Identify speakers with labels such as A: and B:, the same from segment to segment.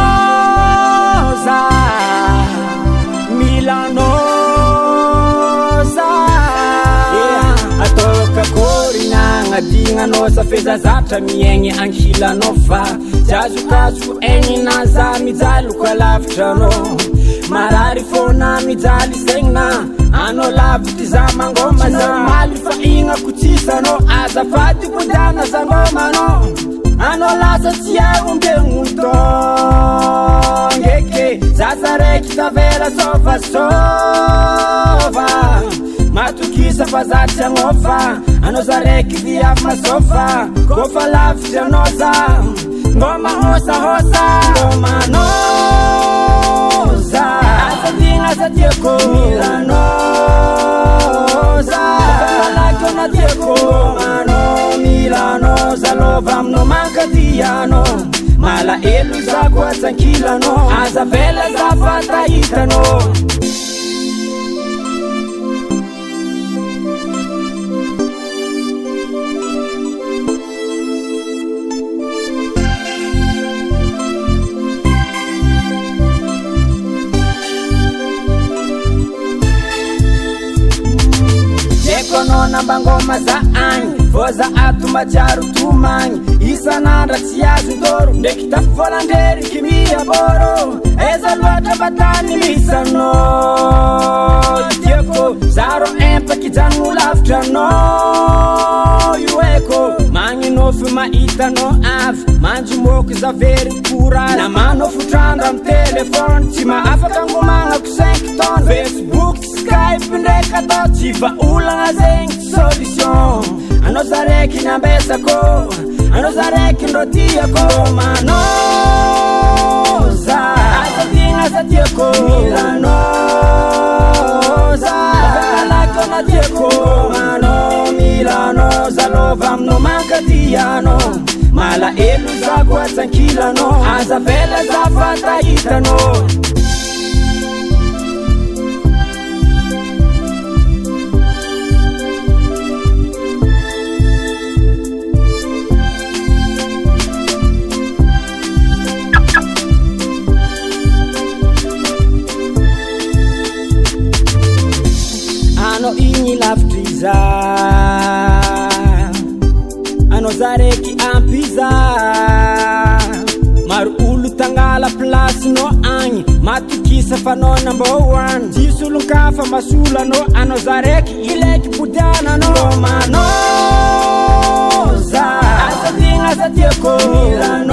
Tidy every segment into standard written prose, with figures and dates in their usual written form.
A: Milanosa, Milanosa, yeah. Atoka korina ngadigna no sa feza zatra miegny ankilano fa jazukazu egny naza mijaly ko lavitra no marary fona mijaly segna ano lavitra za mangoma za mali fa igna kutsisano azafady kudana za ngoma no ano lasa tia umbenguto ngeke zazareki tavera sova sova matukisa fazati ya ngofa ano zareki via masofa kofa lavitra noza ngoma hosa hosa ngoma noza asadinga satieko Milanosa kalakona tieko ngoma no Milanosa lovam no mankadiano mala elu za kwa tankila no azavela za fataita no konona bangoma za any voza atuma jaru tumany isanandra tsy azo ndoro ndraiky tafivolandrery kimia boro eza loatra batany misano tieko zaro empaky janogno lavitra no io eko magninofy mahitano avy manjomoko zavery kora na manofotrandra amy telefony tsy maafaka ngomagnako 5 tonnes Facebook Skype ndraiky atao tsy vaolagna zegny solution ano zaraiky nyambesako ano zaraiky ndrotiako Manoza asadigna satieko Milanosa kalako na tieko mano Milanosa lova amno mankadiano mala elu za kwa tankilano azavela za fatahitano ano igny lavitry ano zaraiky ampiza maro olo tangala place no agny matokisa fanao number 1 tsisy olon-kafa masolo ano ano zaraiky ilaiky bodiana no Manoza asadigna satieko Milanosa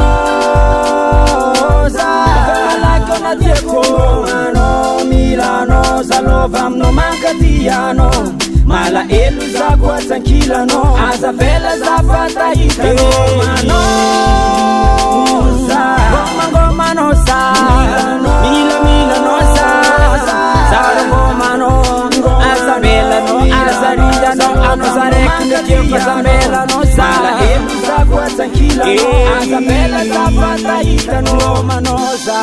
A: kalako na tieko mano Milanosa lova amno mankadiano mala elu za kwa tankilano azavela za fatahitano Manoza ngoma nosa Milanosa zaro ngoma no azavela no azaria no ano zareki netieko zambela no mala elu za kwa tankilano azavela za fatahitano Manoza